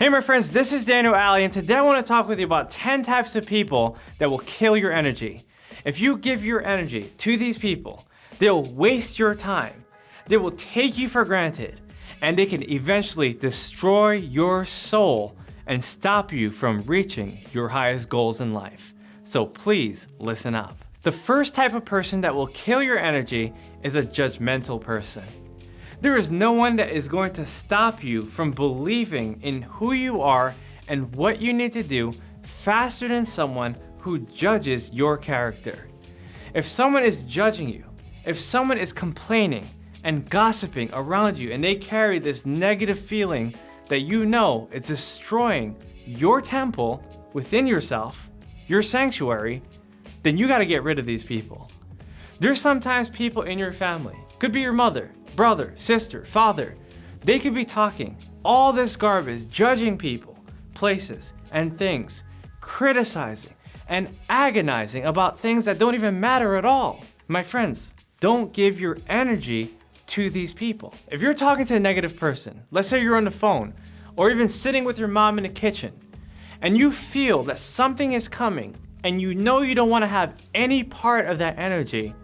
Hey my friends, this is Daniel Aldie, and today I want to talk with you about 10 types of people that will kill your energy. If you give your energy to these people, they'll waste your time, they will take you for granted, and they can eventually destroy your soul and stop you from reaching your highest goals in life. So please listen up. The first type of person that will kill your energy is a judgmental person. There is no one that is going to stop you from believing in who you are and what you need to do faster than someone who judges your character. If someone is judging you, if someone is complaining and gossiping around you and they carry this negative feeling that you know is destroying your temple within yourself, your sanctuary, then you gotta get rid of these people. There's sometimes people in your family, could be your mother, brother, sister, father. They could be talking all this garbage, judging people, places, and things, criticizing and agonizing about things that don't even matter at all. My friends, don't give your energy to these people. If you're talking to a negative person, let's say you're on the phone or even sitting with your mom in the kitchen, and you feel that something is coming and you know you don't want to have any part of that energy,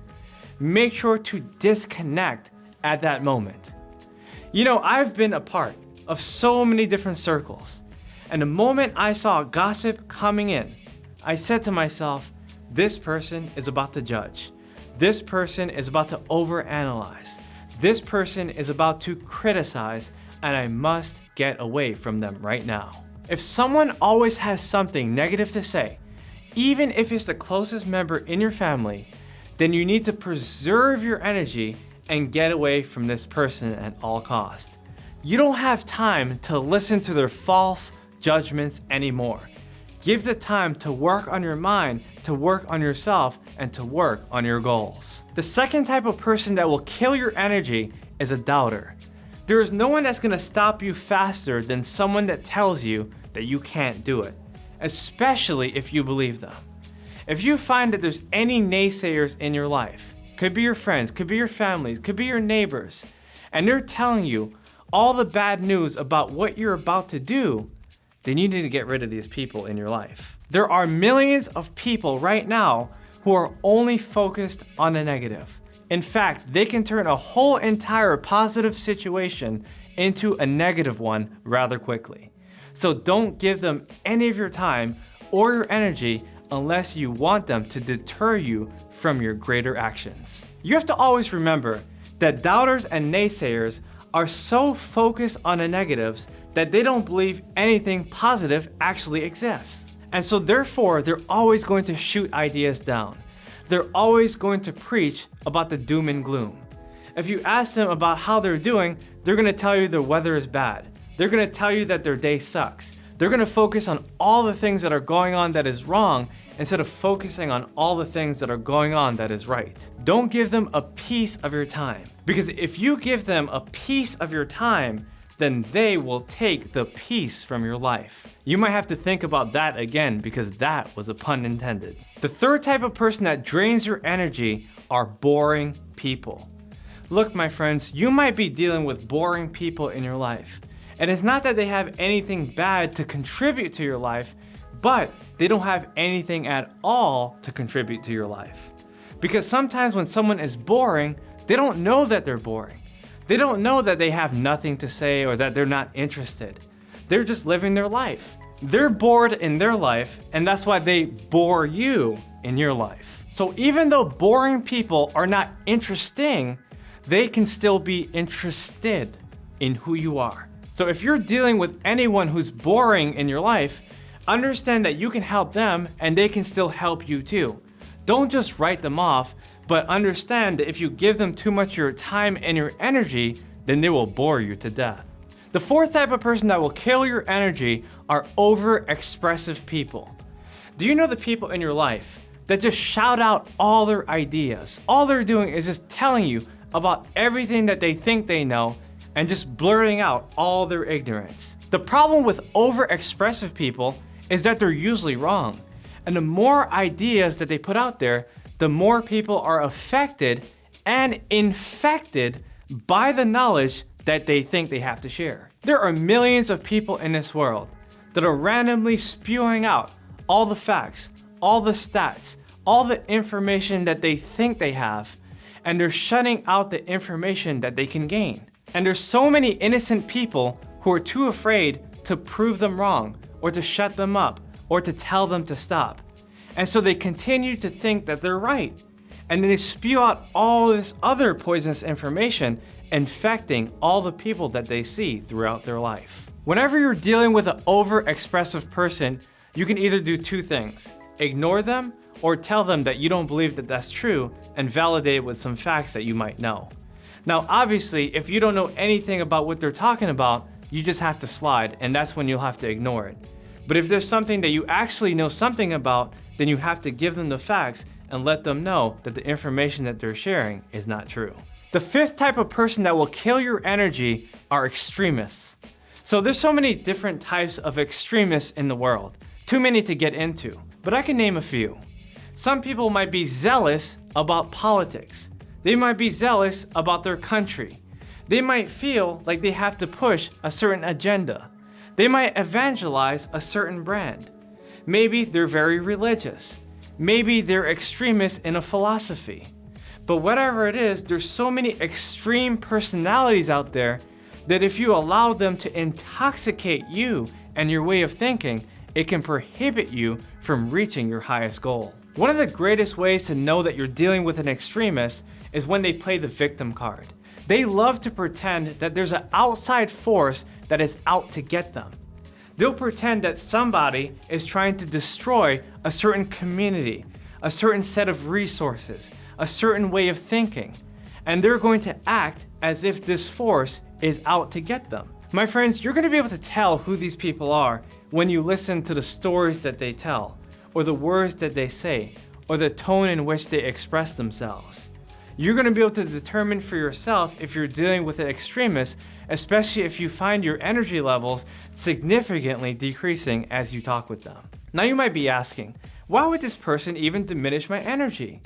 make sure to disconnect at that moment. You know, I've been a part of so many different circles, and the moment I saw gossip coming in, I said to myself, this person is about to judge. This person is about to overanalyze. This person is about to criticize, and I must get away from them right now. If someone always has something negative to say, even if it's the closest member in your family, then you need to preserve your energy and get away from this person at all costs. You don't have time to listen to their false judgments anymore. Give the time to work on your mind, to work on yourself, and to work on your goals. The second type of person that will kill your energy is a doubter. There is no one that's gonna stop you faster than someone that tells you that you can't do it, especially if you believe them. If you find that there's any naysayers in your life, could be your friends, could be your families, could be your neighbors, and they're telling you all the bad news about what you're about to do, then you need to get rid of these people in your life. There are millions of people right now who are only focused on the negative. In fact, they can turn a whole entire positive situation into a negative one rather quickly. So don't give them any of your time or your energy unless you want them to deter you from your greater actions. You have to always remember that doubters and naysayers are so focused on the negatives that they don't believe anything positive actually exists. And so therefore, they're always going to shoot ideas down. They're always going to preach about the doom and gloom. If you ask them about how they're doing, they're gonna tell you the weather is bad. They're gonna tell you that their day sucks. They're gonna focus on all the things that are going on that is wrong instead of focusing on all the things that are going on that is right. Don't give them a piece of your time, because if you give them a piece of your time, then they will take the peace from your life. You might have to think about that again, because that was a pun intended. The third type of person that drains your energy are boring people. Look, my friends, you might be dealing with boring people in your life. And it's not that they have anything bad to contribute to your life, but they don't have anything at all to contribute to your life. Because sometimes when someone is boring, they don't know that they're boring. They don't know that they have nothing to say or that they're not interested. They're just living their life. They're bored in their life, and that's why they bore you in your life. So even though boring people are not interesting, they can still be interested in who you are. So if you're dealing with anyone who's boring in your life, understand that you can help them and they can still help you too. Don't just write them off, but understand that if you give them too much of your time and your energy, then they will bore you to death. The fourth type of person that will kill your energy are over-expressive people. Do you know the people in your life that just shout out all their ideas? All they're doing is just telling you about everything that they think they know and just blurting out all their ignorance. The problem with over-expressive people is that they're usually wrong. And the more ideas that they put out there, the more people are affected and infected by the knowledge that they think they have to share. There are millions of people in this world that are randomly spewing out all the facts, all the stats, all the information that they think they have, and they're shutting out the information that they can gain. And there's so many innocent people who are too afraid to prove them wrong, or to shut them up, or to tell them to stop. And so they continue to think that they're right. And then they spew out all this other poisonous information, infecting all the people that they see throughout their life. Whenever you're dealing with an over-expressive person, you can either do two things: ignore them, or tell them that you don't believe that that's true and validate it with some facts that you might know. Now, obviously, if you don't know anything about what they're talking about, you just have to slide, and that's when you'll have to ignore it. But if there's something that you actually know something about, then you have to give them the facts and let them know that the information that they're sharing is not true. The fifth type of person that will kill your energy are extremists. So there's so many different types of extremists in the world, too many to get into, but I can name a few. Some people might be zealous about politics. They might be zealous about their country. They might feel like they have to push a certain agenda. They might evangelize a certain brand. Maybe they're very religious. Maybe they're extremists in a philosophy. But whatever it is, there's so many extreme personalities out there that if you allow them to intoxicate you and your way of thinking, it can prohibit you from reaching your highest goal. One of the greatest ways to know that you're dealing with an extremist is when they play the victim card. They love to pretend that there's an outside force that is out to get them. They'll pretend that somebody is trying to destroy a certain community, a certain set of resources, a certain way of thinking, and they're going to act as if this force is out to get them. My friends, you're going to be able to tell who these people are when you listen to the stories that they tell, or the words that they say, or the tone in which they express themselves. You're going to be able to determine for yourself if you're dealing with an extremist, especially if you find your energy levels significantly decreasing as you talk with them. Now you might be asking, why would this person even diminish my energy?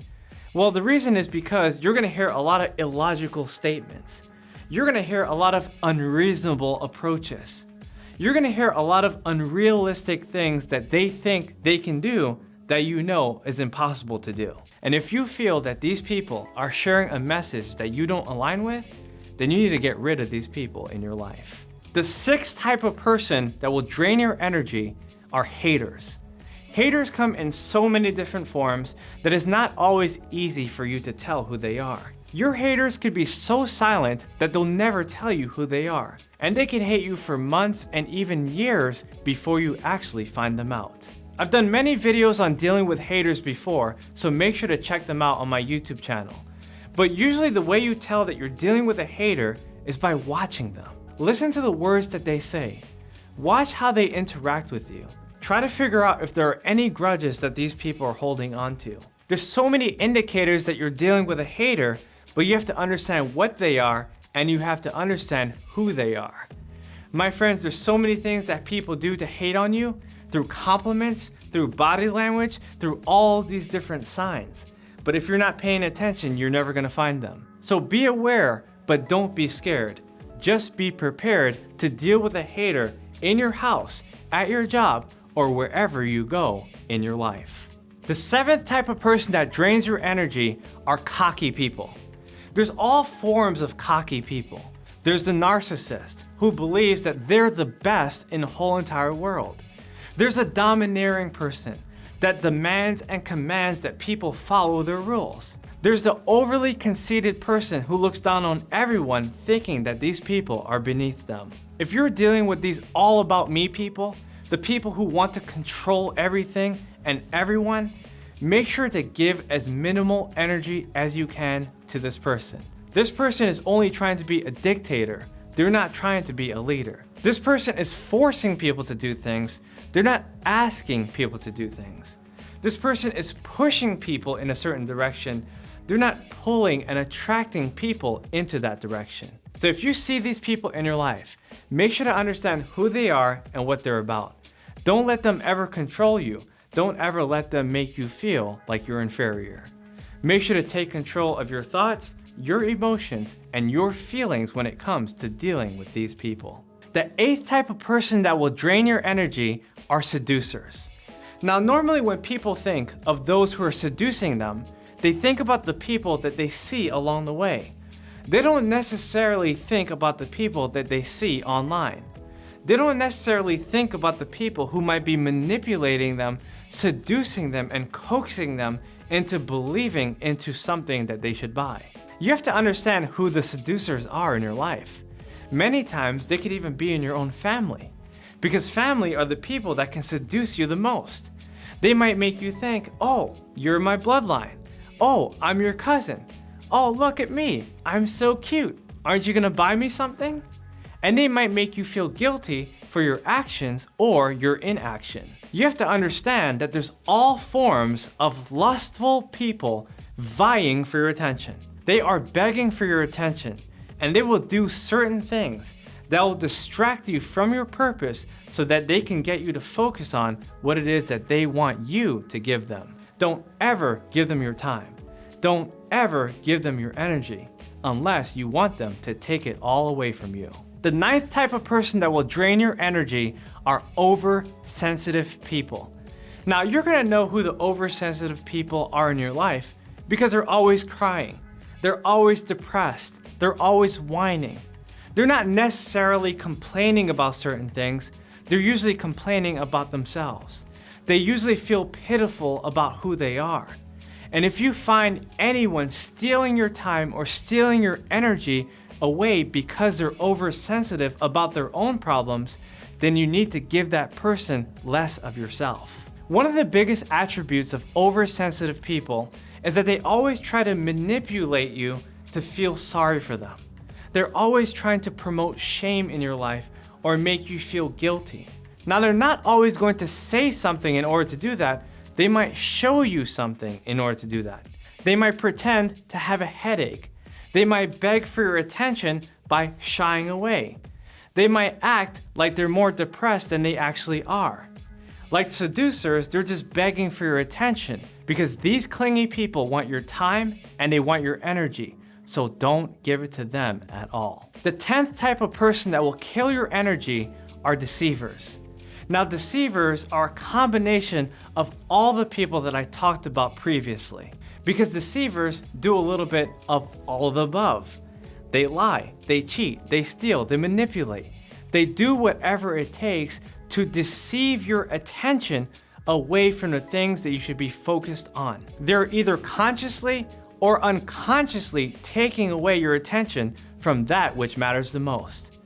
Well, the reason is because you're going to hear a lot of illogical statements. You're going to hear a lot of unreasonable approaches. You're going to hear a lot of unrealistic things that they think they can do that you know is impossible to do. And if you feel that these people are sharing a message that you don't align with, then you need to get rid of these people in your life. The sixth type of person that will drain your energy are haters. Haters come in so many different forms that it's not always easy for you to tell who they are. Your haters could be so silent that they'll never tell you who they are. And they can hate you for months and even years before you actually find them out. I've done many videos on dealing with haters before, so make sure to check them out on my YouTube channel. But usually the way you tell that you're dealing with a hater is by watching them. Listen to the words that they say. Watch how they interact with you. Try to figure out if there are any grudges that these people are holding on to. There's so many indicators that you're dealing with a hater, but you have to understand what they are and you have to understand who they are. My friends, there's so many things that people do to hate on you, through compliments, through body language, through all these different signs. But if you're not paying attention, you're never gonna find them. So be aware, but don't be scared. Just be prepared to deal with a hater in your house, at your job, or wherever you go in your life. The seventh type of person that drains your energy are cocky people. There's all forms of cocky people. There's the narcissist who believes that they're the best in the whole entire world. There's a domineering person that demands and commands that people follow their rules. There's the overly conceited person who looks down on everyone thinking that these people are beneath them. If you're dealing with these all about me people, the people who want to control everything and everyone, make sure to give as minimal energy as you can to this person. This person is only trying to be a dictator. They're not trying to be a leader. This person is forcing people to do things. They're not asking people to do things. This person is pushing people in a certain direction. They're not pulling and attracting people into that direction. So if you see these people in your life, make sure to understand who they are and what they're about. Don't let them ever control you. Don't ever let them make you feel like you're inferior. Make sure to take control of your thoughts, your emotions, and your feelings when it comes to dealing with these people. The 8th type of person that will drain your energy are seducers. Now, normally when people think of those who are seducing them, they think about the people that they see along the way. They don't necessarily think about the people that they see online. They don't necessarily think about the people who might be manipulating them, seducing them, and coaxing them into believing into something that they should buy. You have to understand who the seducers are in your life. Many times they could even be in your own family, because family are the people that can seduce you the most. They might make you think, oh, you're my bloodline. Oh, I'm your cousin. Oh, look at me. I'm so cute. Aren't you gonna buy me something? And they might make you feel guilty for your actions or your inaction. You have to understand that there's all forms of lustful people vying for your attention. They are begging for your attention, and they will do certain things that will distract you from your purpose so that they can get you to focus on what it is that they want you to give them. Don't ever give them your time. Don't ever give them your energy unless you want them to take it all away from you. The 9th type of person that will drain your energy are oversensitive people. Now, you're gonna know who the oversensitive people are in your life because they're always crying. They're always depressed. They're always whining. They're not necessarily complaining about certain things. They're usually complaining about themselves. They usually feel pitiful about who they are. And if you find anyone stealing your time or stealing your energy away because they're oversensitive about their own problems, then you need to give that person less of yourself. One of the biggest attributes of oversensitive people is that they always try to manipulate you to feel sorry for them. They're always trying to promote shame in your life or make you feel guilty. Now, they're not always going to say something in order to do that. They might show you something in order to do that. They might pretend to have a headache. They might beg for your attention by shying away. They might act like they're more depressed than they actually are. Like seducers, they're just begging for your attention because these clingy people want your time and they want your energy. So don't give it to them at all. The 10th type of person that will kill your energy are deceivers. Now, deceivers are a combination of all the people that I talked about previously, because deceivers do a little bit of all of the above. They lie, they cheat, they steal, they manipulate. They do whatever it takes to deceive your attention away from the things that you should be focused on. They're either consciously or unconsciously taking away your attention from that which matters the most.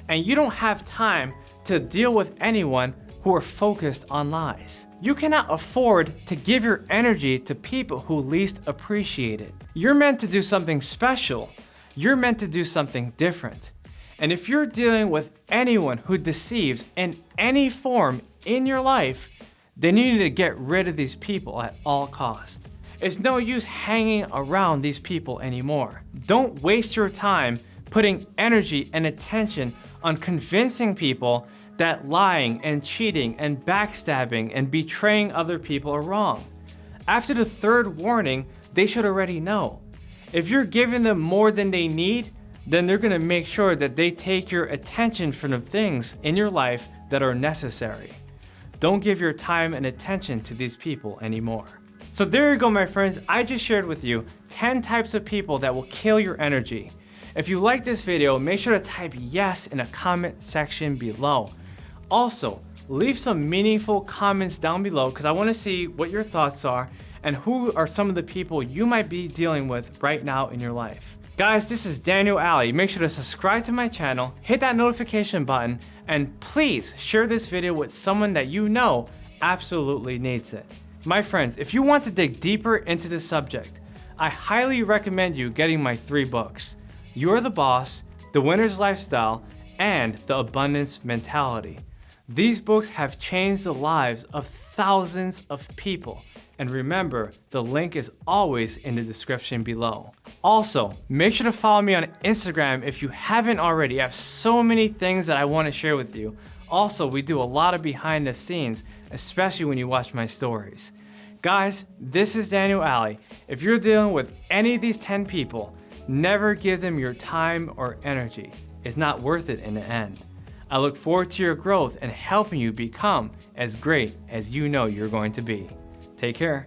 And you don't have time to deal with anyone who are focused on lies. You cannot afford to give your energy to people who least appreciate it. You're meant to do something special. You're meant to do something different. And if you're dealing with anyone who deceives in any form in your life, then you need to get rid of these people at all costs. It's no use hanging around these people anymore. Don't waste your time putting energy and attention on convincing people that lying and cheating and backstabbing and betraying other people are wrong. After the 3rd warning, they should already know. If you're giving them more than they need, then they're gonna make sure that they take your attention from the things in your life that are necessary. Don't give your time and attention to these people anymore. So there you go, my friends. I just shared with you 10 types of people that will kill your energy. If you like this video, make sure to type yes in a comment section below. Also, leave some meaningful comments down below because I want to see what your thoughts are and who are some of the people you might be dealing with right now in your life. Guys, this is Daniel Aldie. Make sure to subscribe to my channel, hit that notification button, and please share this video with someone that you know absolutely needs it. My friends, if you want to dig deeper into this subject, I highly recommend you getting my 3 books, You're the Boss, The Winner's Lifestyle, and The Abundance Mentality. These books have changed the lives of thousands of people. And remember, the link is always in the description below. Also, make sure to follow me on Instagram if you haven't already. I have so many things that I want to share with you. Also, we do a lot of behind the scenes, especially when you watch my stories. Guys, this is Daniel Aldie. If you're dealing with any of these 10 people, never give them your time or energy. It's not worth it in the end. I look forward to your growth and helping you become as great as you know you're going to be. Take care.